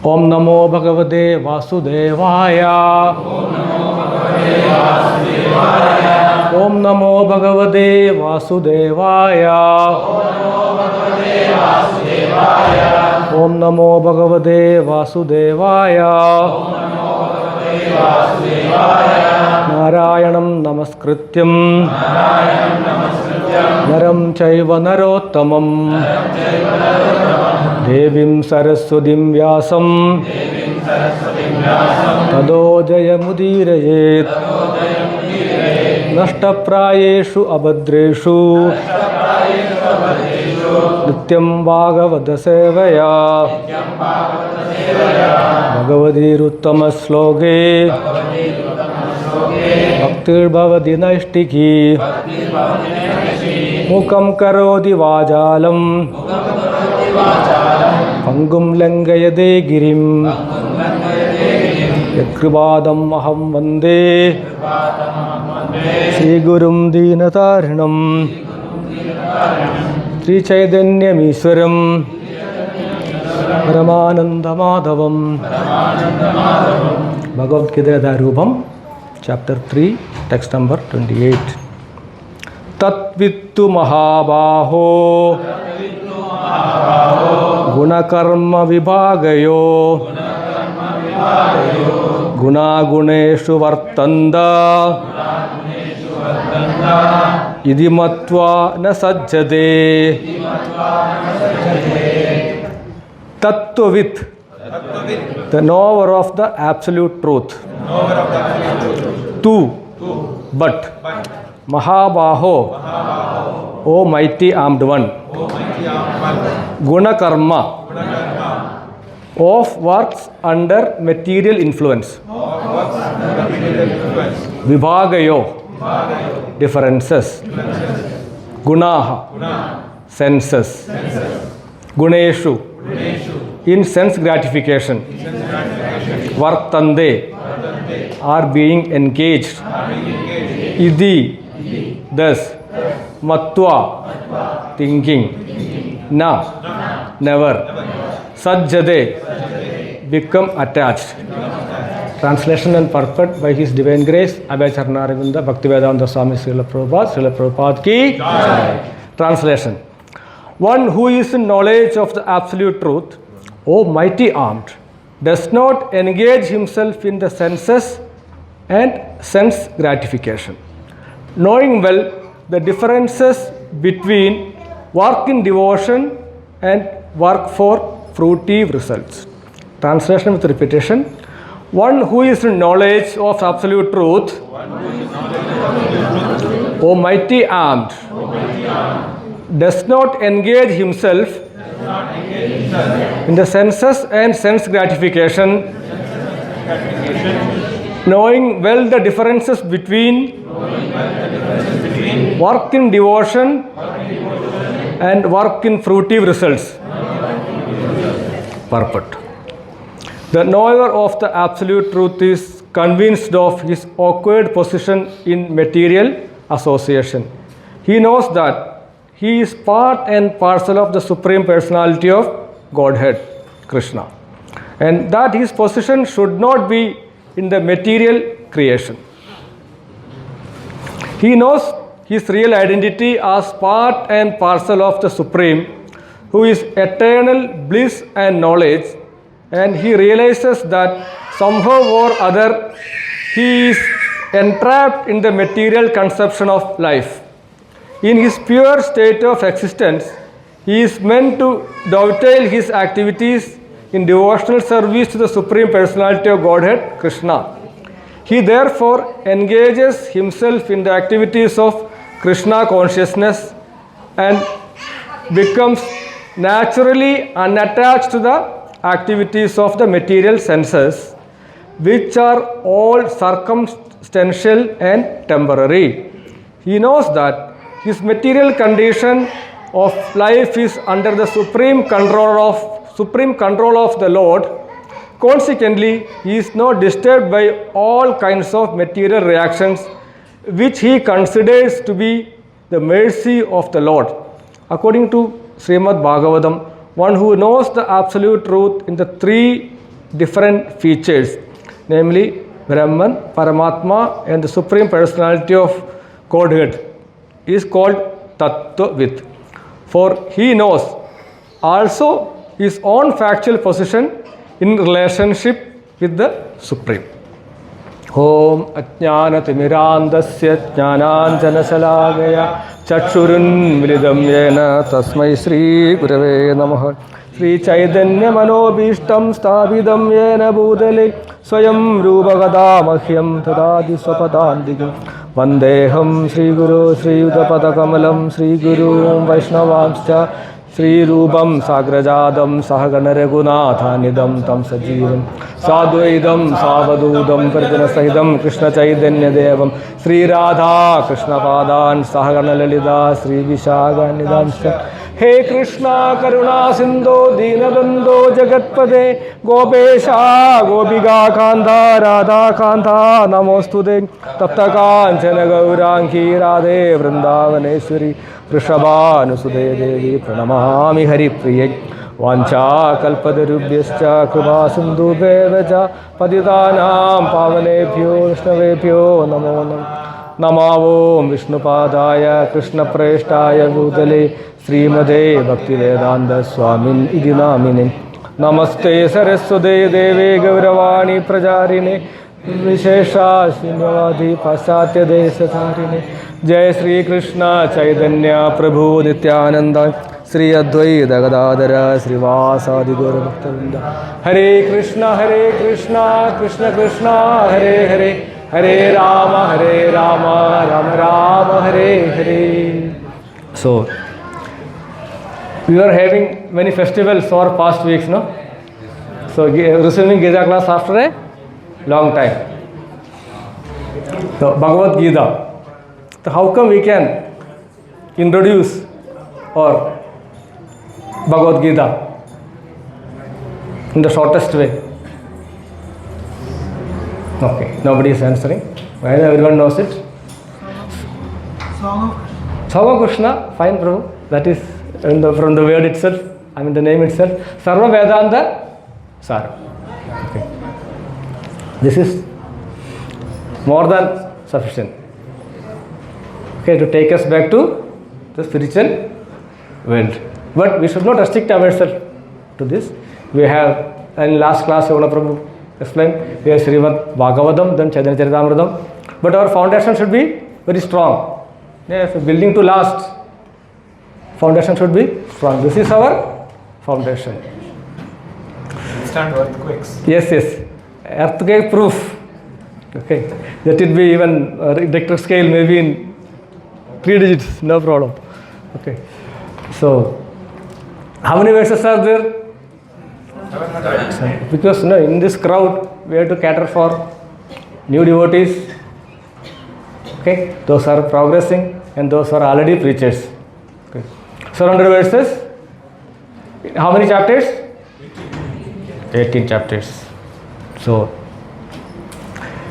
Om Namo Bhagavate Vasudevaya. Om Namo Bhagavate Vasudevaya. Om Namo Bhagavate Vasudevaya. Narayanam Namaskrityam Naram Chaiva Narottamam Devim Saraswatim Vyasam Tado Jayamudirayet Nashtaprayeshu Abhadreshu Nityam Bhagavata Sevaya Bhagavadiruttama Sloge Bhaktir Bhavati Naishtiki Mukam Karodi Vajalam Pangum Langayade Girim Yakrivadam Aham Vande Sri Gurum Dinatarinam Sri Chaitanyam Iswaram Paramananda Madhavam Bhagavad-gita Rupam Chapter 3 Text number 28 Tatvittu Mahabaho Gunakarma Vibhagayo Gunaguneshu Vartanda Idimatva na sajjade Tattvavit, the knower of the absolute truth. Tu, but. Mahabaho, O mighty armed one. Gunakarma, of works under material influence. Vibhagayo, differences. Gunaha, senses. Guneshu, in sense gratification. Vartande, are being engaged. Idi, thus. Matva, thinking. Na, never. Sajjade, become attached. Translation and purport by His Divine Grace, Abhay Charnaravinda Bhaktivedanta Swami Srila Prabhupada ki Jai. Translation. One who is in knowledge of the absolute truth, O mighty armed, does not engage himself in the senses and sense gratification, knowing well the differences between work in devotion and work for fruitive results. Translation with repetition. One who is in knowledge of absolute truth, O mighty armed, does not engage himself in the senses and sense gratification, knowing well the differences between work in devotion and work in fruitive results. Purport. The knower of the absolute truth is convinced of his awkward position in material association. He knows that he is part and parcel of the Supreme Personality of Godhead, Krishna, and that his position should not be in the material creation. He knows his real identity as part and parcel of the Supreme, who is eternal bliss and knowledge, and he realizes that somehow or other he is entrapped in the material conception of life. In his pure state of existence, he is meant to dovetail his activities in devotional service to the Supreme Personality of Godhead, Krishna. He therefore engages himself in the activities of Krishna consciousness and becomes naturally unattached to the activities of the material senses, which are all circumstantial and temporary. He knows that his material condition of life is under the supreme control of the Lord. Consequently, he is not disturbed by all kinds of material reactions, which he considers to be the mercy of the Lord. According to Srimad Bhagavatam, one who knows the absolute truth in the three different features, namely Brahman, Paramatma, and the Supreme Personality of Godhead, is called Tattvavid. For he knows also his own factual position in relationship with the Supreme. Om Ajnanatimmirandasya Jnananjanasalagaya Chakshurun Milidam Yena Tasmai Sri Gurave Namaha. Sri Chaitanya Manobishtam Sthavidam Yena Bhutale Swayam Rupagada Mahyam Tadadi Swapadandigam Vandeham Sri Guru Sri Udapadakamalam Sri Guru Vaishnavamscha Sri Rupam Sagrajadam Sahagana Raghunathanidam Tam Sajivam Sadvaidam Savadudam Parjana Sahidam Krishna Chaitanya Devam Sri Radha Krishna Padan Sahagana Lalita Sri Vishaganidam He Krishna Karuna Sindhu Dinabandhu Jagatpade Gopesha Gopiga Kanta Radha Kanta Namostude Taptakanchana Gaurangi Radhe Vrindavaneshwari Vrishabhanusude Devi Pranamami Hari Priye Vancha Kalpadarubhyascha Kripa Sindhu Bevacha Patitanam Pavanebhyo Vishnavebhyo Namo Namo Vishnupadaya Krishna Preshtaya Bhutale Srimade Bhaktivedanta Swamin Idinamine Namaste Saraswate Deve Gauravani Prajarine Vishesha Srimavadi Pasatya Desatharine Jai Sri Krishna Chaitanya Prabhu Nitya-dāsa Sri Advaita Gadadhara Srivasadi Gaura Bhaktavinda Hare Krishna Krishna Krishna Hare Hare Hare Rama Rama Rama Hare Hare. So we were having many festivals for past weeks, no? So receiving Gita class after a long time. So Bhagavad-gita. So how come we can introduce or Bhagavad-gita in the shortest way? Okay, nobody is answering. Well, everyone knows it. Song of Krishna, fine, Prabhu. That is from the word itself, I mean the name itself. Sarva Vedanta Sar. Okay. This is more than sufficient. Okay, to take us back to the spiritual world. But we should not restrict ourselves to this. We have, in last class, Yogana Prabhu explained, we have Srimad Bhagavatam, then Chaitanya Charitamrita. But our foundation should be very strong. Yes, building to last, foundation should be strong. This is our foundation. Stand earthquakes. Yes. Earthquake proof. Okay. That it be even Richter scale, maybe in 3 digits, no problem. Okay. So, how many verses are there? Because in this crowd, we have to cater for new devotees. Okay. Those are progressing and those are already preachers. Okay. So, 100 verses. How many chapters? 18 chapters. So,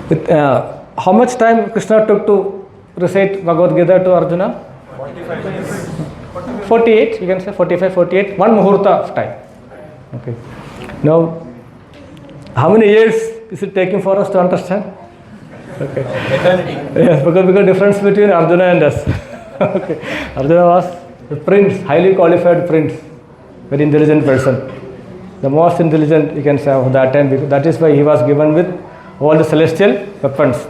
with, how much time Krishna took to recite Bhagavad-gita to Arjuna? 45 minutes. 48, you can say 45, 48, one muhurta of time. Okay. Now, how many years is it taking for us to understand? Okay. Eternity. Yes, because difference between Arjuna and us. Okay. Arjuna was a prince, highly qualified prince, very intelligent person. The most intelligent you can say of that time, because that is why he was given with all the celestial weapons.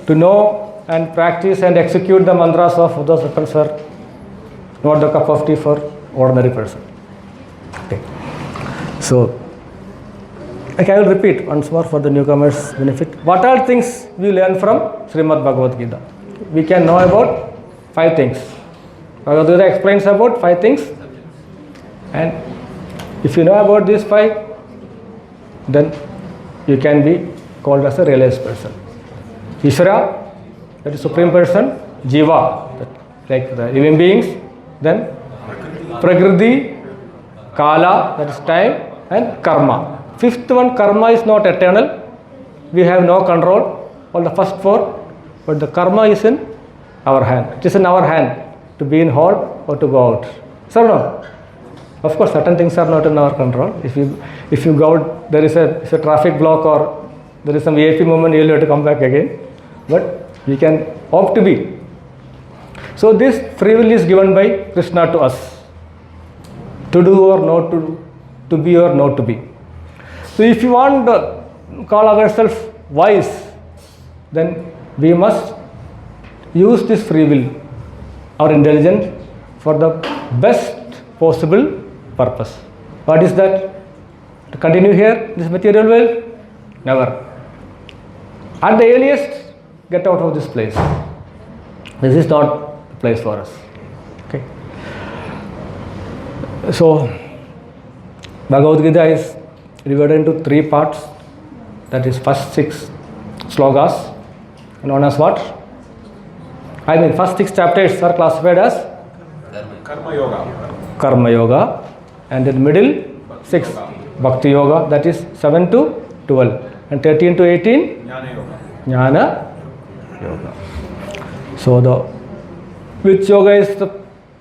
To know and practice and execute the mantras of those weapons are not the cup of tea for ordinary person. Okay. So, I will repeat once more for the newcomers' benefit. What are things we learn from Srimad Bhagavad-gita? We can know about 5 things. Bhagavad-gita explains about 5 things, and if you know about these 5, then you can be called as a realized person. Ishvara, that is Supreme Person. Jiva, like the living beings. Then Prakriti, Kala, that is time, and Karma. 5th one, Karma, is not eternal. We have no control on the first 4, but the Karma is in our hand. It is in our hand to be in hall or to go out. So no. Of course, certain things are not in our control. If you go out, there is a traffic block or there is some VIP moment, you will have to come back again. But we can opt to be. So this free will is given by Krishna to us, to do or not to do, to be or not to be. So if you want to call ourselves wise, then we must use this free will, our intelligence, for the best possible purpose. What is that? To continue here, this material world? Never. At the earliest, get out of this place. This is not the place for us. Okay. So, Bhagavad-gita is divided into 3 parts. That is first 6 slokas, known as what? I mean, first 6 chapters are classified as Karma Yoga. Karma Yoga, and in the middle 6 Bhakti Yoga, that is 7 to 12, and 13 to 18 Jnana Yoga. Jnana Yoga. So which yoga is the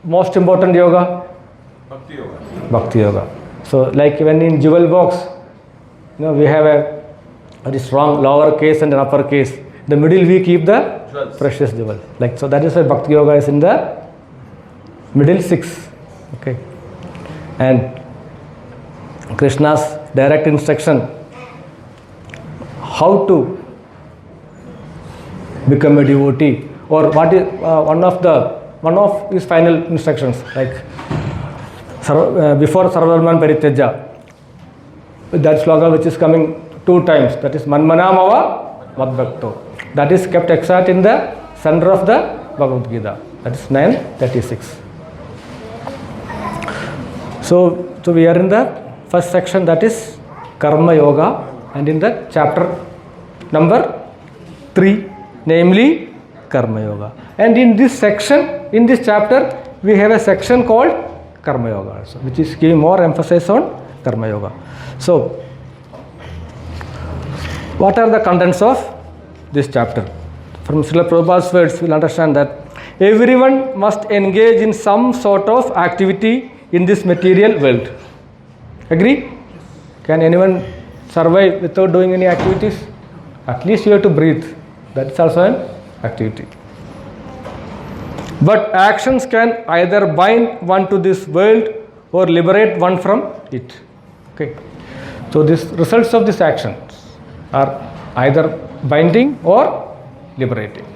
most important yoga? Bhakti Yoga. Bhakti Yoga. So like when in jewel box, we have a very strong lower case and an upper case. The middle we keep the Jewels. precious jewel. Like so, that is why Bhakti Yoga is in the middle 6. Okay. And Krishna's direct instruction how to become a devotee, or what is one of his final instructions, like before Sarvarman Parityaja, that sloka which is coming 2 times, that is Manmanamava Madbhakto, that is kept exact in the center of the Bhagavad-gita, that is 936. So we are in the first section, that is Karma Yoga, and in the chapter number 3, namely Karma Yoga. And in this section, in this chapter, we have a section called Karma Yoga also, which is giving more emphasis on Karma Yoga. So, what are the contents of this chapter? From Srila Prabhupada's words, we will understand that everyone must engage in some sort of activity in this material world. Agree? Can anyone survive without doing any activities? At least you have to breathe. That is also an activity. But actions can either bind one to this world or liberate one from it. Okay. So these results of these actions are either binding or liberating.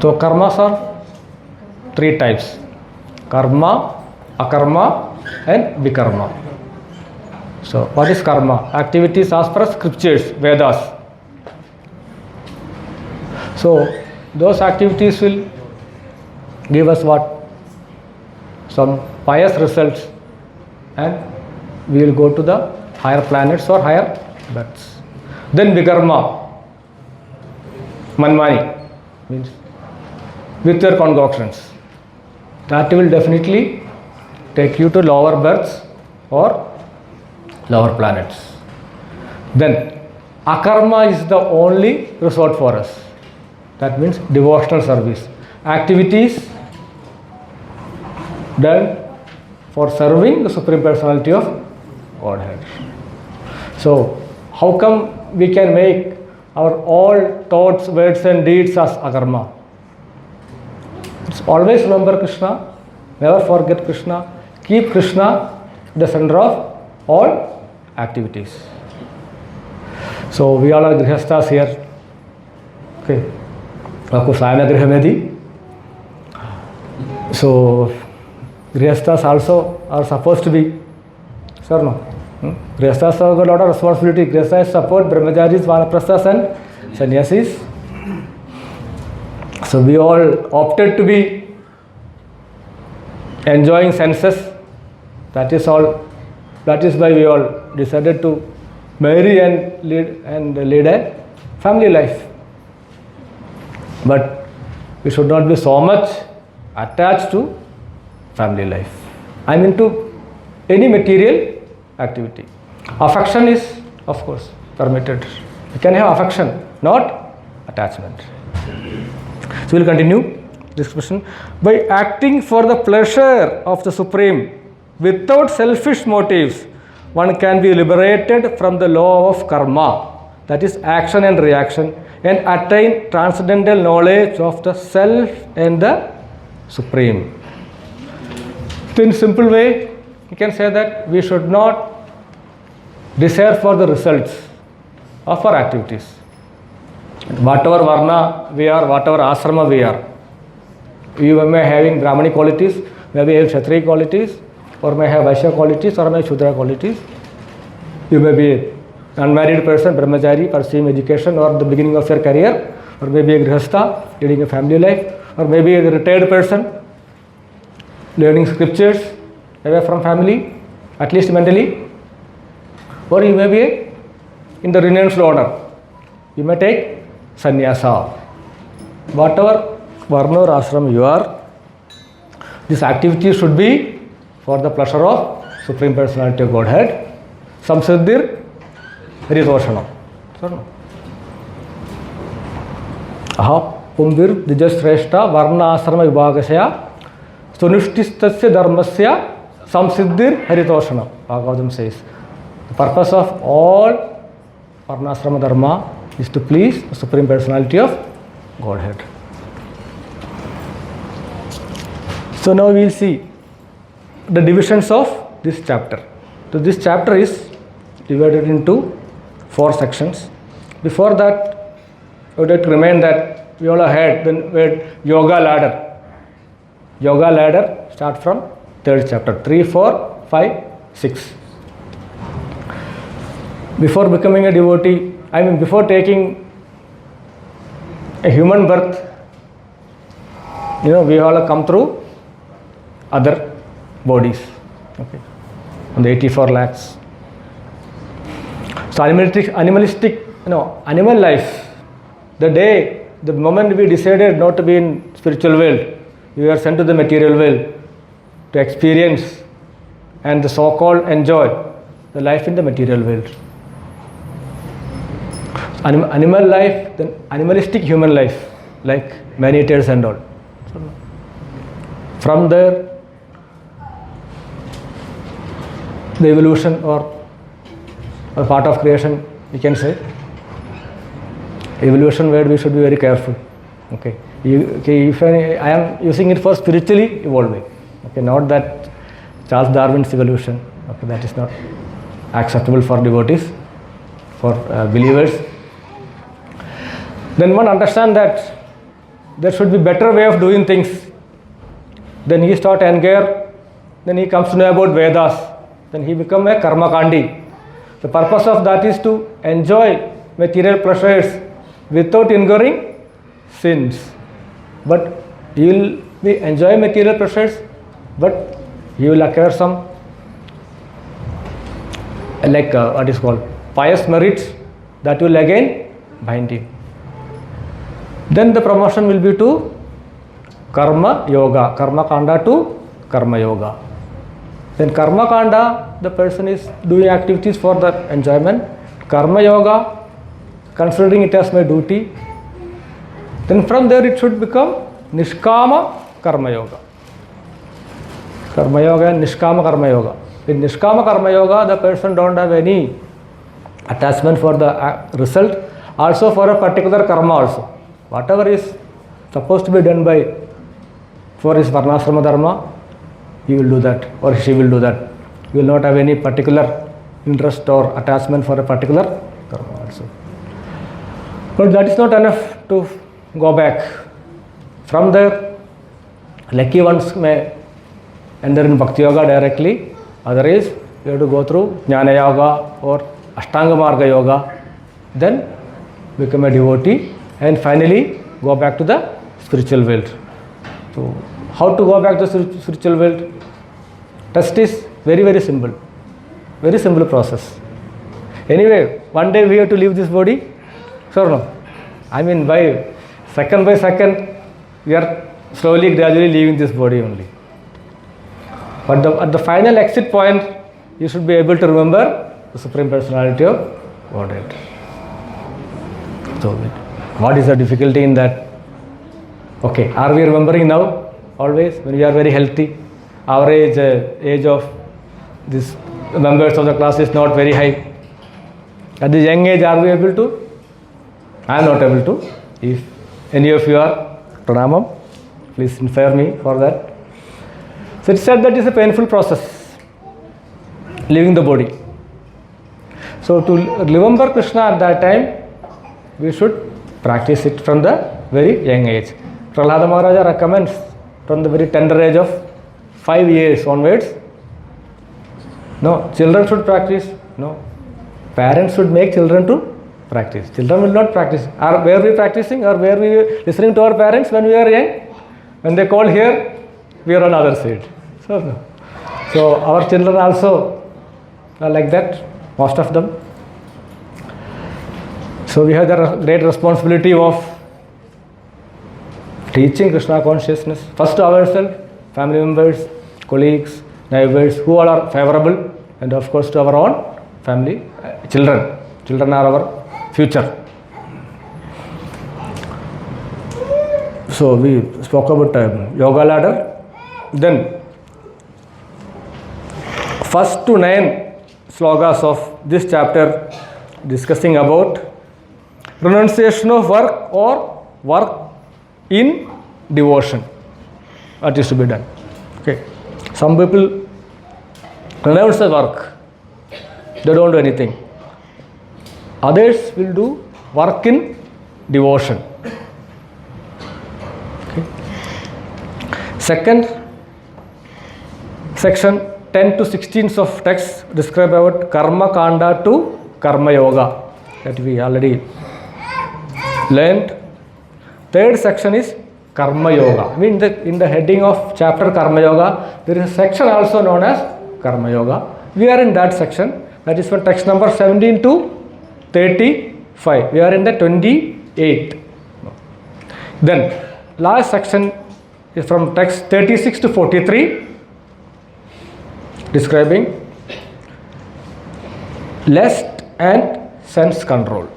So karmas are 3 types: karma, akarma, and vikarma. So what is karma? Activities as per scriptures, Vedas. So those activities will give us what? Some pious results, and we will go to the higher planets or higher births. Then vikarma, manmani, means with your concoctions. That will definitely take you to lower births or lower planets. Then akarma is the only resort for us. That means devotional service. Activities done for serving the Supreme Personality of Godhead. So, how come we can make our all thoughts, words and deeds as akarma? It's always remember Krishna, never forget Krishna, keep Krishna at the center of all activities. So, we all are grihasthas here. Okay. So, grihasthas also are supposed to be, sir, no? Grihasthas have got a lot of responsibility. Grihasthas support Brahmacharis, Vanaprasthas and Sannyasis. So, we all opted to be enjoying senses. That is all. That is why we all decided to marry and lead a family life. But we should not be so much attached to family life. I mean to any material activity. Affection is, of course, permitted. You can have affection, not attachment. So we will continue. this expression, by acting for the pleasure of the Supreme without selfish motives, one can be liberated from the law of karma, that is action and reaction, and attain transcendental knowledge of the self and the Supreme. So in simple way, you can say that we should not desire for the results of our activities. Whatever varna we are, whatever asrama we are, you may having Brahmani qualities, maybe have Kshatriya qualities, or may have Vaishya qualities, or may have Shudra qualities. You may be an unmarried person, brahmachari, pursuing education or the beginning of your career, or maybe a grihastha, leading a family life, or maybe a retired person, learning scriptures away from family, at least mentally, or you may be in the renounced order. You may take sannyasa. Whatever varna or ashram you are, this activity should be for the pleasure of Supreme Personality of Godhead. Samsiddhir Haritoshanam. Aha Pumbir Dijashreshta Varna Asrama Vibhagasya Sunushtistasya Dharmasya Samsiddhir Haritoshanam. Bhagavatam says the purpose of all Varnasrama Dharma is to please the Supreme Personality of Godhead. So now we will see the divisions of this chapter. So this chapter is divided into 4 sections. Before that, I would like to remind that we all had the word yoga ladder. Yoga ladder start from 3rd chapter, 3, 4, 5, 6. Before becoming a devotee, before taking a human birth, we all have come through other bodies. Okay. On the 84 lakhs. So animalistic, animal life, the moment we decided not to be in spiritual world, we were sent to the material world to experience and the so-called enjoy the life in the material world. Animal life, then animalistic human life, like man-eaters and all. From there, the evolution or a part of creation, we can say. Evolution word we should be very careful. Okay. If I am using it for spiritually evolving. Okay. Not that Charles Darwin's evolution. Okay. That is not acceptable for devotees, for believers. Then one understand that there should be better way of doing things. Then he start anger. Then he comes to know about Vedas. Then he become a karma kandi. The purpose of that is to enjoy material pleasures without incurring sins. But you will be enjoying material pleasures, but you will acquire some what is called pious merits that will again bind you. Then the promotion will be to karma yoga, karma kanda to karma yoga. Then karma kanda, the person is doing activities for the enjoyment. Karma yoga, considering it as my duty. Then from there it should become nishkama karma yoga. Karma yoga and nishkama karma yoga. In nishkama karma yoga, the person don't have any attachment for the result, also for a particular karma also. Whatever is supposed to be done by for his varnasrama dharma, he will do that or she will do that. He will not have any particular interest or attachment for a particular karma also. But that is not enough to go back. From there, lucky ones may enter in Bhakti Yoga directly. Otherwise, you have to go through Jnana Yoga or Ashtanga Marga Yoga. Then become a devotee and finally go back to the spiritual world. So, how to go back to the spiritual world? Test is very, very simple. Very simple process. Anyway, one day we have to leave this body. Sure, no? By second, we are slowly, gradually leaving this body only. But at the final exit point, you should be able to remember the Supreme Personality of Godhead. So, what is the difficulty in that? Okay, are we remembering now? Always, when we are very healthy, our age of these members of the class is not very high. At the young age, are we able to? I am not able to. If any of you are, pranamam, please inspire me for that. So it said that is a painful process, leaving the body. So to remember Krishna at that time, we should practice it from the very young age. Prahlada Maharaja recommends from the very tender age of 5 years onwards. No, children should practice. No, parents should make children to practice. Children will not practice. Were we practicing or were we listening to our parents when we were young? When they call here, we are on other side. So our children also are like that, most of them. So we have the great responsibility of teaching Krishna consciousness, first to ourselves, family members, colleagues, neighbors, who all are favorable, and of course to our own family, children. Children are our future. So we spoke about yoga ladder. Then first to 9 slokas of this chapter discussing about renunciation of work or work in devotion. What is to be done? Okay. Some people renounce the work. They don't do anything. Others will do work in devotion. Okay. Second section 10 to 16 of text describe about karma kanda to karma yoga that we already learned. Third section is karma yoga. I mean in the heading of chapter karma yoga, there is a section also known as karma yoga. We are in that section. That is from text number 17 to 35. We are in the 28. Then last section is from text 36 to 43, describing lust and sense control.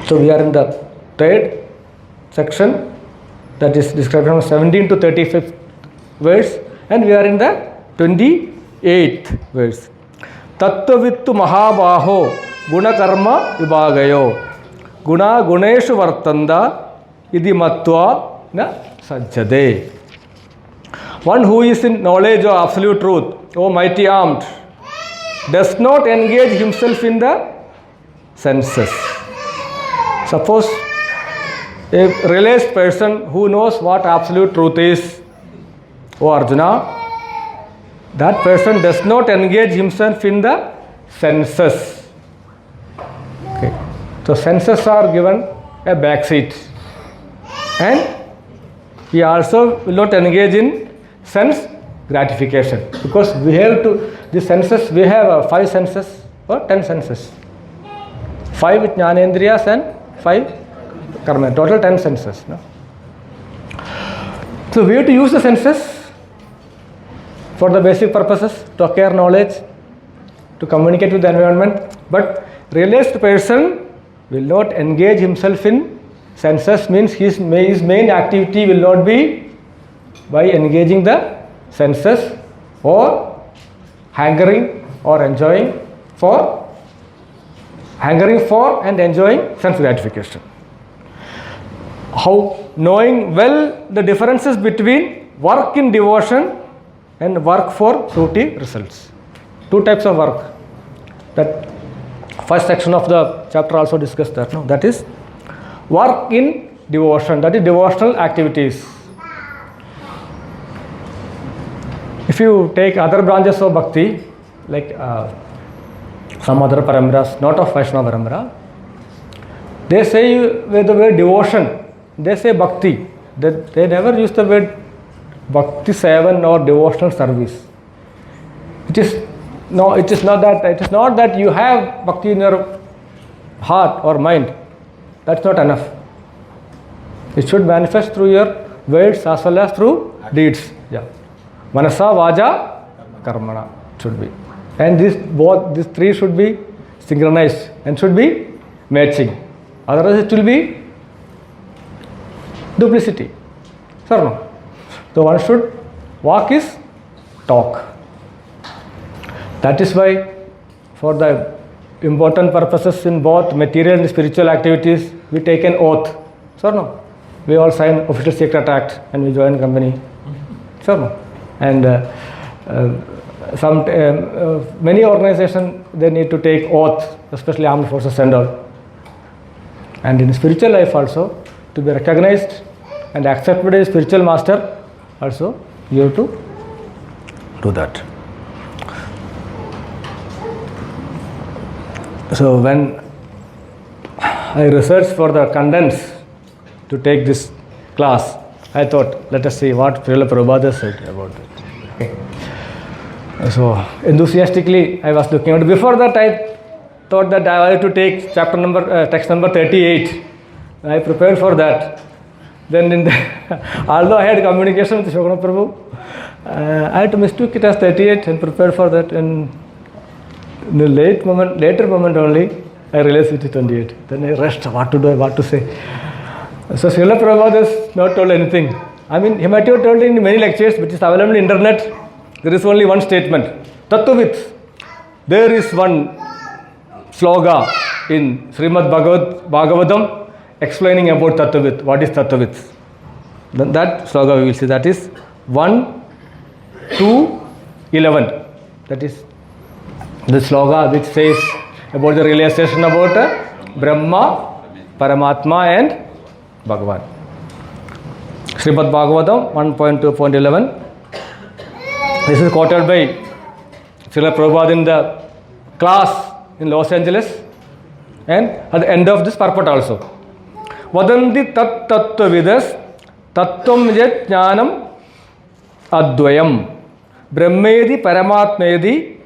So we are in the third section, that is described from 17 to 35th verse, and we are in the 28th verse. Tattvavittu mahabaho gunakarma vibhagayo guna guneshu vartanda idi matva na sajjade. One who is in knowledge of absolute truth, O mighty armed, does not engage himself in the senses. Suppose a realized person who knows what absolute truth is, O Arjuna, that person does not engage himself in the senses. Okay. So senses are given a backseat, and he also will not engage in sense gratification, because we have the senses, we have 5 senses or 10 senses. 5 with jnanendriyas and 5 karma, total 10 senses. No? So we have to use the senses for the basic purposes, to acquire knowledge, to communicate with the environment. But realized person will not engage himself in senses, means his main activity will not be by engaging the senses or hankering for and enjoying sense gratification. How knowing well the differences between work in devotion and work for fruity results. 2 types of work. That first section of the chapter also discussed that. No? That is work in devotion, that is devotional activities. If you take other branches of bhakti, like some other paramaras, not of Vaishnava paramara, they say with the word devotion, they say bhakti. They never use the word bhakti sevan or devotional service. It is not that you have bhakti in your heart or mind. That's not enough. It should manifest through your words as well as through deeds. Yeah. Manasa, vaja, karmana should be. And these 3 should be synchronized and should be matching. Otherwise it will be Duplicity. Sir, no. So one should walk is talk. That is why for the important purposes in both material and spiritual activities, we take an oath. Sir, no. We all sign official secret act and we join company. Sir, no. And many organizations, they need to take oath, especially armed forces and all. And in spiritual life also, to be recognized and accepted as spiritual master, also you have to do that. So when I researched for the contents to take this class, I thought, let us see what Srila Prabhupada said about it. Okay. So enthusiastically I was looking at it. Before that I thought that I had to take text number 38. I prepared for that. Then although I had communication with Shokana Prabhu, I had to mistook it as 38 and prepared for that. And in the later moment only, I realized it is 28. Then I rushed, what to do, what to say. So Srila Prabhupada has not told anything. I mean, he might have told in many lectures, which is available on the internet. There is only one statement. Tattvavit. There is one sloga in Srimad Bhagavatam explaining about Tattvavit. What is Tattvavit? Then that sloga we will see. That is 1, 2, 11. That is the sloga which says about the realization about Brahma, Paramatma and Bhagavan. Srimad Bhagavatam 1.2.11. This is quoted by Srila Prabhupada in the class in Los Angeles, and at the end of this purport also. Vadanti tat tattvavidas tattvam yat jnanam advayam brahmedi paramatmedi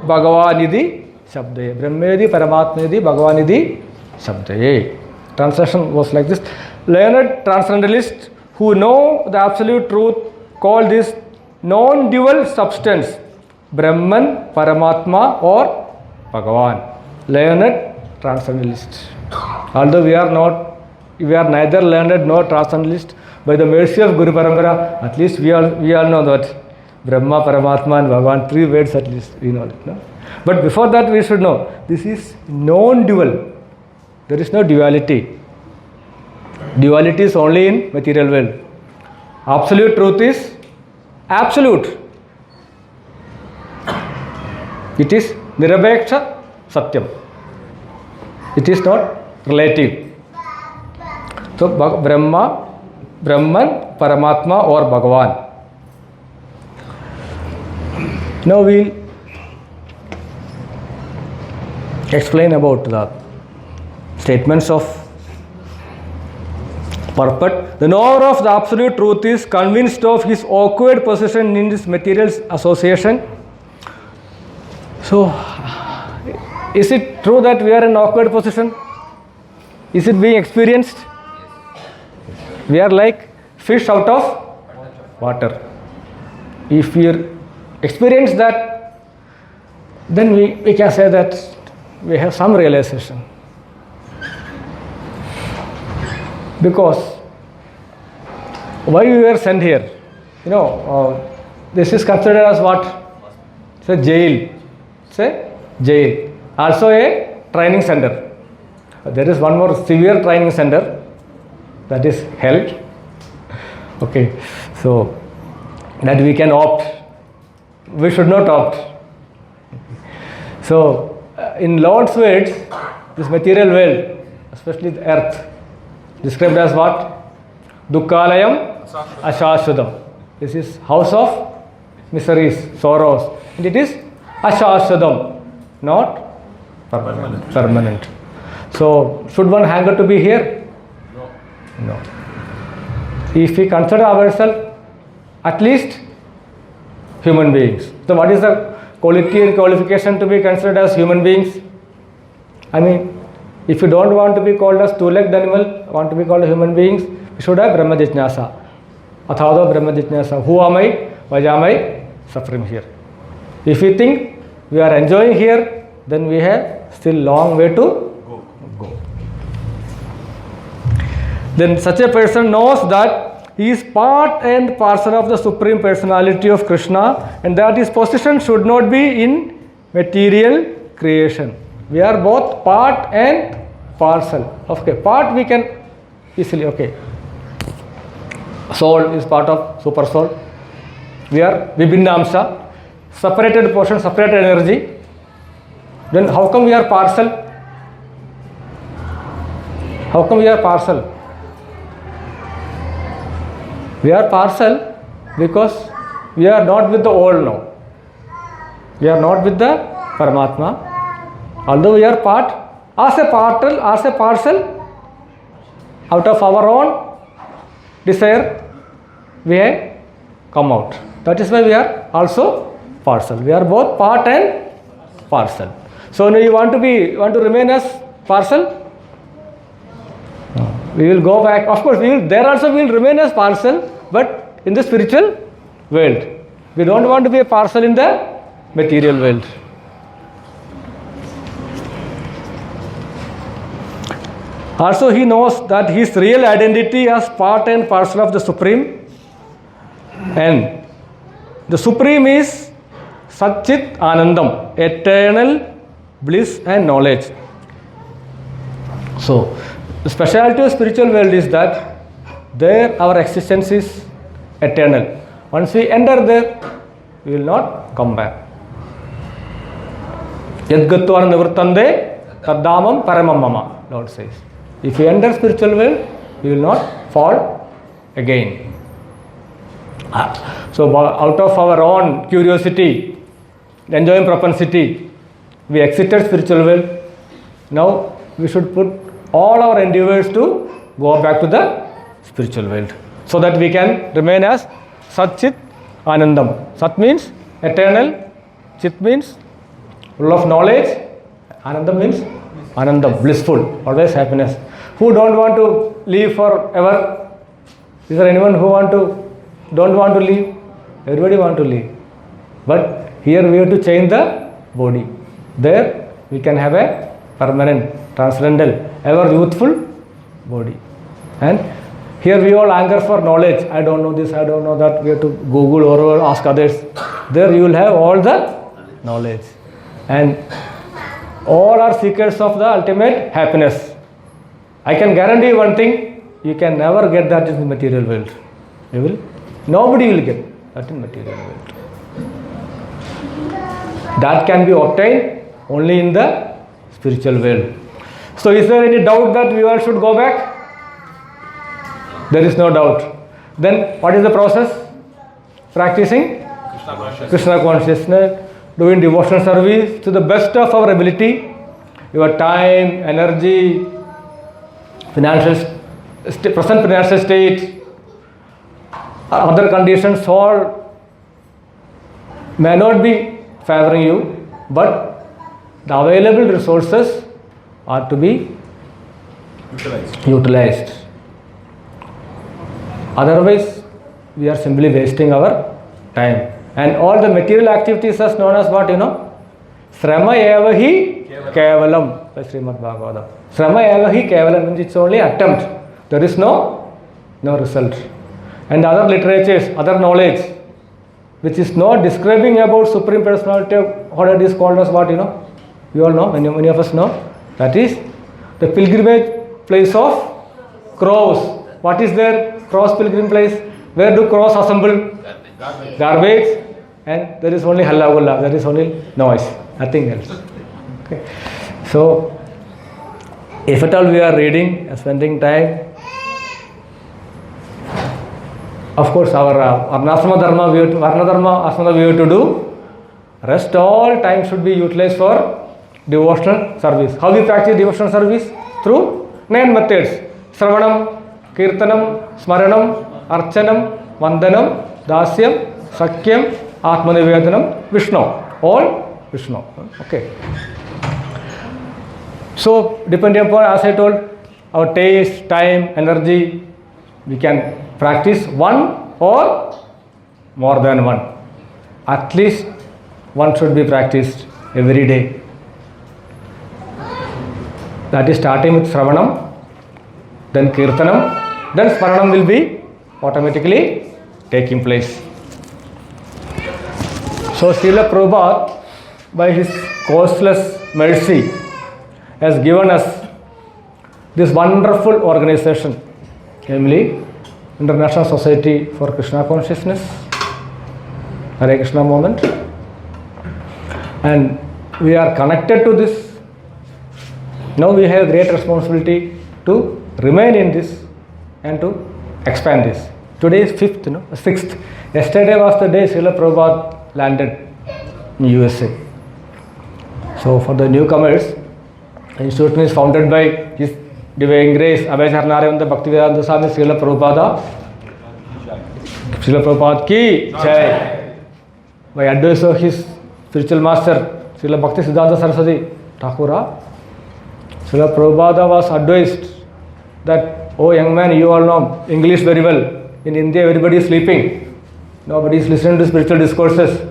bhagavanidi shabdaye. Brahmedi paramatmedi bhagavanidi shabdaye. Translation was like this. Learned transcendentalists who know the absolute truth call this non-dual substance Brahman, Paramatma or Bhagavan. Learned transcendentalists. Although we are neither learned nor transcendentalist, by the mercy of Guru Parampara, at least we all know that Brahma, Paramatma and Bhagavan, 3 words at least we know it. No? But before that we should know, this is non-dual. There is no duality. Duality is only in material world. Absolute truth is absolute. It is Nirapeksha Satyam. It is not relative. So Brahman, Paramatma or Bhagavan. Now we will explain about the statements of purport. The knower of the absolute truth is convinced of his awkward position in this material association. So, is it true that we are in awkward position? Is it being experienced? We are like fish out of water. If we experience that, then we can say that we have some realization. Because why we were sent here? This is considered as what? It's a jail. It's a jail. Also a training center. There is one more severe training center, that is hell. Okay, so that we can opt. We should not opt. So in Lord's words, this material world, especially the earth, described as what? Dukkhalayam ashashudam. This is house of miseries, sorrows. And it is ashashudam, not permanent. So, should one hanger to be here? No. If we consider ourselves at least human beings. So, what is the quality and qualification to be considered as human beings? I mean, if you don't want to be called as two-legged animal, want to be called human beings, you should have Brahma Jitnasa. Athado Brahma Jitnasa. Who am I? Why am I suffering here? If we think we are enjoying here, then we have still long way to go. then such a person knows that he is part and parcel of the Supreme Personality of Krishna, and that his position should not be in material creation. We are both part and parcel. Okay, part we can easily, okay. Soul is part of super soul. We are Vibhinnamsa, separated portion, separated energy. Then how come we are parcel? How come we are parcel? We are parcel because we are not with the all now. We are not with the Paramatma. Although we are part, as a parcel, out of our own desire, we have come out. That is why we are also parcel. We are both part and parcel. So now you want to remain as parcel? We will go back. Of course, there also we will remain as parcel, but in the spiritual world. We don't want to be a parcel in the material world. Also, he knows that his real identity as part and parcel of the Supreme, and the Supreme is Satchit Anandam, eternal bliss and knowledge. So, the speciality of spiritual world is that there our existence is eternal. Once we enter there, we will not come back. Yadgatvar nivrittande taddamam paramam mama, Lord says. If we enter spiritual world, we will not fall again. So out of our own curiosity, enjoying propensity, we exited spiritual world. Now we should put all our endeavors to go back to the spiritual world, so that we can remain as Satchit Anandam. Sat means eternal, Chit means full of knowledge, Anandam means Anandam, blissful, always happiness. Who don't want to live forever? Is there anyone who don't want to live? Everybody want to live. But here we have to change the body. There we can have a permanent, transcendental, ever youthful body. And here we all anger for knowledge. I don't know this, I don't know that. We have to Google or ask others. There you will have all the knowledge. And all are seekers of the ultimate happiness. I can guarantee one thing, you can never get that in the material world. Nobody will get that in material world. That can be obtained only in the spiritual world. So is there any doubt that we all should go back? There is no doubt. Then what is the process? Practicing Krishna consciousness, doing devotional service to the best of our ability. Your time, energy, present financial state, other conditions all may not be favoring you, but the available resources are to be utilized. Otherwise, we are simply wasting our time. And all the material activities are known as what, Srama eva hi kevalam, by Srimad Bhagavatam. Srama eva hi kevalam means it's only attempt. There is no result. And other literatures, other knowledge, which is not describing about Supreme Personality, what it is called as what, you all know, many of us know. That is the pilgrimage place of crows. What is there? Crows pilgrim place. Where do crows assemble? Garbage. And there is only halla gulla, there is only noise, nothing else. Okay. So, if at all we are reading, spending time, of course our Varnasrama Dharma, Varna Dharma, Asana we have to do. Rest all time should be utilized for devotional service. How we practice devotional service? Through 9 methods. Sravanam, Kirtanam, Smaranam, Archanam, Vandanam, Dasyam, Sakyam, Atmanivedanam, Vishnu. All Vishnu. Okay. So, depending upon, as I told, our taste, time, energy, we can practice one or more than one. At least one should be practiced every day. That is starting with Sravanam, then Kirtanam, then Smaranam will be automatically taking place. So Srila Prabhupada, by his causeless mercy, has given us this wonderful organization, namely International Society for Krishna Consciousness, Hare Krishna Movement, and we are connected to this. Now we have great responsibility to remain in this and to expand this. Today is 6th. Yesterday was the day Srila Prabhupada landed in USA. So for the newcomers, the institution is founded by His Divine Grace Abhay Charanarayanda Bhaktivedanta Swami Srila Prabhupada. Srila Prabhupada ki jai. By advice of his spiritual master Srila Bhakti Siddhanta Saraswati Thakura, Srila Prabhupada was advised that, oh young man, you all know English very well. In India, everybody is sleeping. Nobody is listening to spiritual discourses.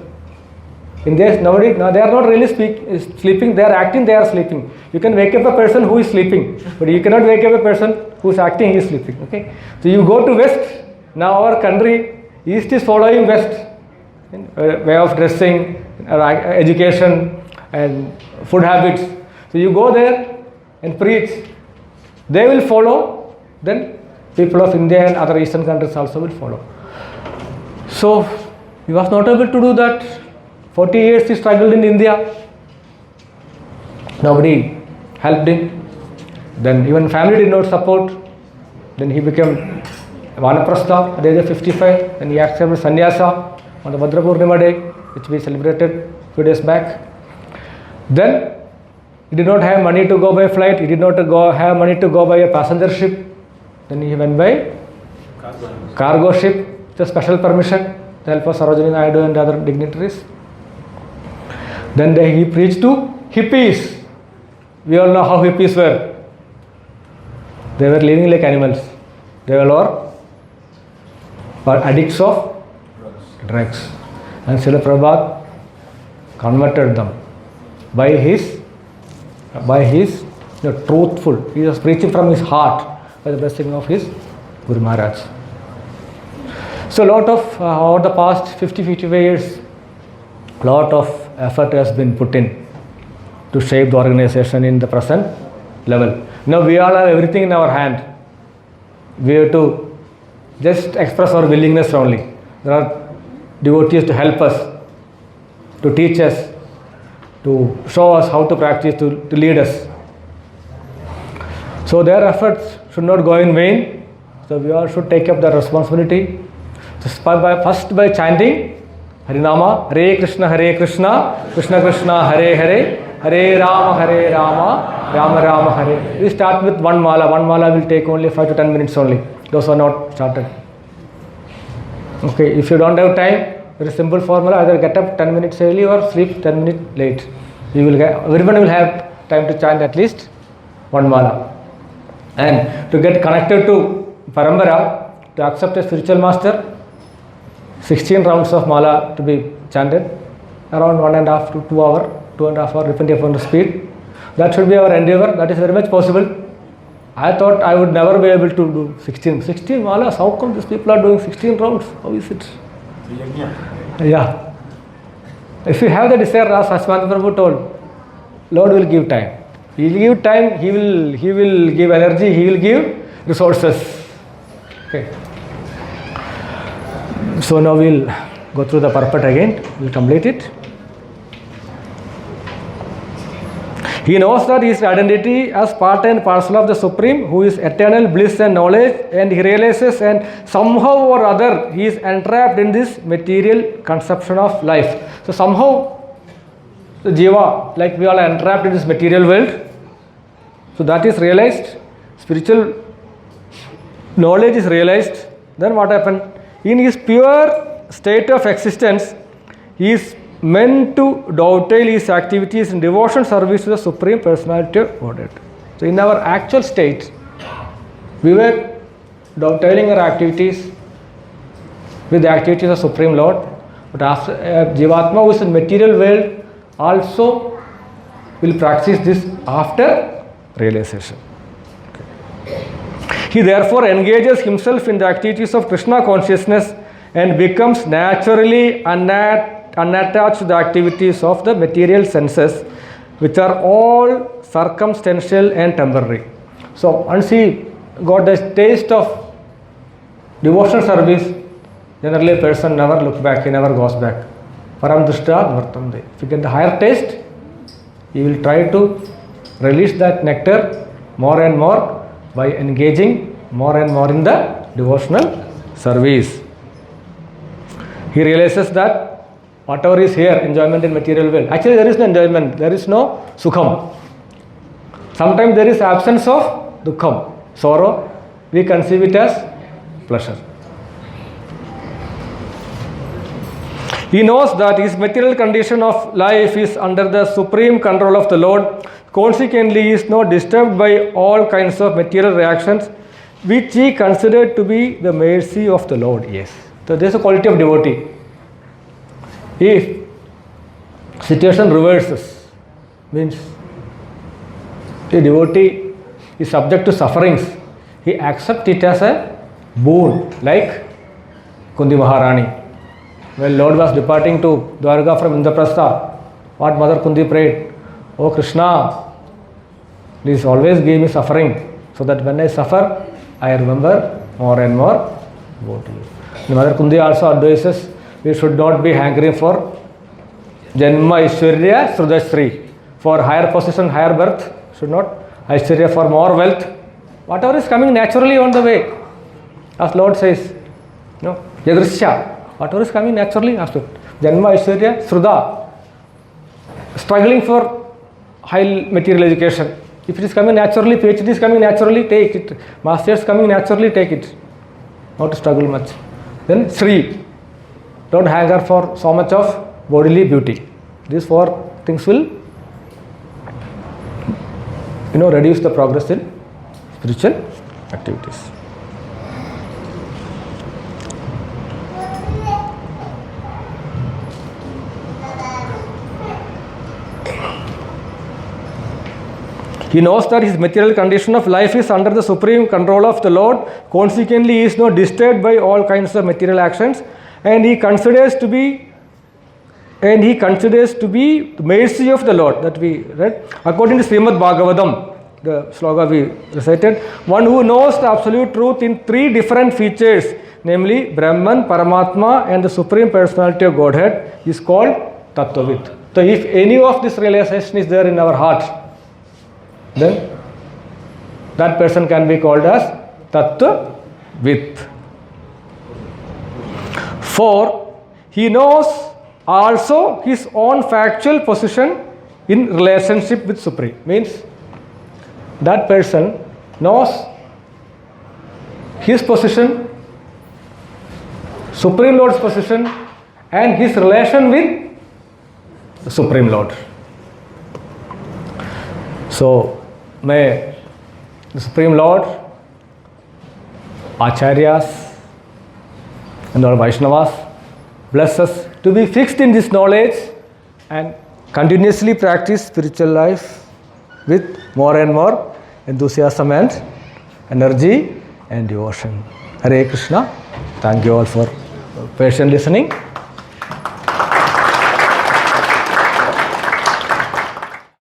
India, nobody, no, they are not really sleeping. They are acting, they are sleeping. You can wake up a person who is sleeping, but you cannot wake up a person who is acting, he is sleeping. Okay? So you go to West. Now our country, East is following West. Way of dressing, education, and food habits. So you go there and preach. They will follow, then people of India and other Eastern countries also will follow. So he was not able to do that. 40 years he struggled in India. Nobody helped him. Then even family did not support. Then he became Vanaprastha at the age of 55. Then he accepted sannyasa on the Bhadra Purnima day, which we celebrated a few days back. Then he did not have money to go by flight. He did not have money to go by a passenger ship. Then he went by cargo ship with a special permission, the help of Sarojini Naidu and other dignitaries. Then he preached to hippies. We all know how hippies were. They were living like animals. They were addicts of drugs. And Srila Prabhupada converted them by his truthful. He was preaching from his heart by the blessing of his Guru Maharaj. So a lot of, over the past 50-55 years, a lot of effort has been put in to shape the organization in the present level. Now we all have everything in our hand. We have to just express our willingness only. There are devotees to help us, to teach us, to show us how to practice, to lead us. So their efforts should not go in vain. So we all should take up the responsibility. So first by chanting Harinama, Hare Krishna, Krishna Krishna, Hare Hare, Hare Rama, Rama Rama, Hare. We start with one mala. One mala will take only 5 to 10 minutes only. Those who are not started. Okay, if you don't have time, very simple formula, either get up 10 minutes early or sleep 10 minutes late. Everyone will have time to chant at least one mala. And to get connected to Parambara, to accept a spiritual master, 16 rounds of mala to be chanted, around 1.5 to 2 hours, 2.5 hours, depending upon the speed. That should be our endeavor. That is very much possible. I thought I would never be able to do 16 malas. How come these people are doing 16 rounds? How is it? Yeah. If you have the desire, as Asmanta Prabhu told, Lord will give time. He will give time, He will give energy, He will give resources. Okay. So now we'll go through the purport again. We'll complete it. He knows that his identity as part and parcel of the Supreme, who is eternal bliss and knowledge, and he realizes, and somehow or other he is entrapped in this material conception of life. So somehow the jiva, like we all are entrapped in this material world. So that is realized. Spiritual knowledge is realized. Then what happened? In his pure state of existence, he is meant to dovetail his activities in devotion service to the Supreme Personality of Godhead. So in our actual state, we were dovetailing our activities with the activities of Supreme Lord. But after Jivatma, who is in material world, also will practice this after realization. Okay. He therefore engages himself in the activities of Krishna consciousness and becomes naturally unattached to the activities of the material senses, which are all circumstantial and temporary. So once he got a taste of devotional service, generally a person never looks back, he never goes back. Param drishta vartamde. If you get the higher taste, he will try to release that nectar more and more by engaging more and more in the devotional service. He realizes that whatever is here, enjoyment in material world, actually there is no enjoyment, there is no sukham. Sometimes there is absence of dukkham, sorrow, we conceive it as pleasure. He knows that his material condition of life is under the supreme control of the Lord. Consequently, he is not disturbed by all kinds of material reactions, which he considered to be the mercy of the Lord. Yes. So there is a quality of devotee. If situation reverses, means a devotee is subject to sufferings, he accepts it as a boon, like Kundi Maharani. When Lord was departing to Dwarka from Indraprastha, what Mother Kundi prayed? Oh Krishna, please always give me suffering, so that when I suffer, I remember more and more about you. Mother Kundi also advises we should not be hankering for Janma Aishwarya Srudashri, for higher position, higher birth, should not Aishwarya for more wealth. Whatever is coming naturally on the way, as Lord says, no, Yadrishya. Whatever is coming naturally, after Janma, Aishwarya, Sruda, struggling for high material education. If it is coming naturally, PhD is coming naturally, take it. Masters coming naturally, take it. Not to struggle much. Then Sri, don't hanker for so much of bodily beauty. These four things will, reduce the progress in spiritual activities. He knows that his material condition of life is under the supreme control of the Lord. Consequently, he is not disturbed by all kinds of material actions, and he considers to be the mercy of the Lord, that we read. According to Srimad Bhagavatam, the sloka we recited, one who knows the absolute truth in three different features, namely Brahman, Paramatma, and the Supreme Personality of Godhead, is called Tattvavid. So if any of this realization is there in our heart, then that person can be called as Tattvavid. For he knows also his own factual position in relationship with Supreme. Means that person knows his position, Supreme Lord's position, and his relation with the Supreme Lord. So may the Supreme Lord, Acharyas, and all Vaishnavas bless us to be fixed in this knowledge and continuously practice spiritual life with more and more enthusiasm and energy and devotion. Hare Krishna. Thank you all for patient listening.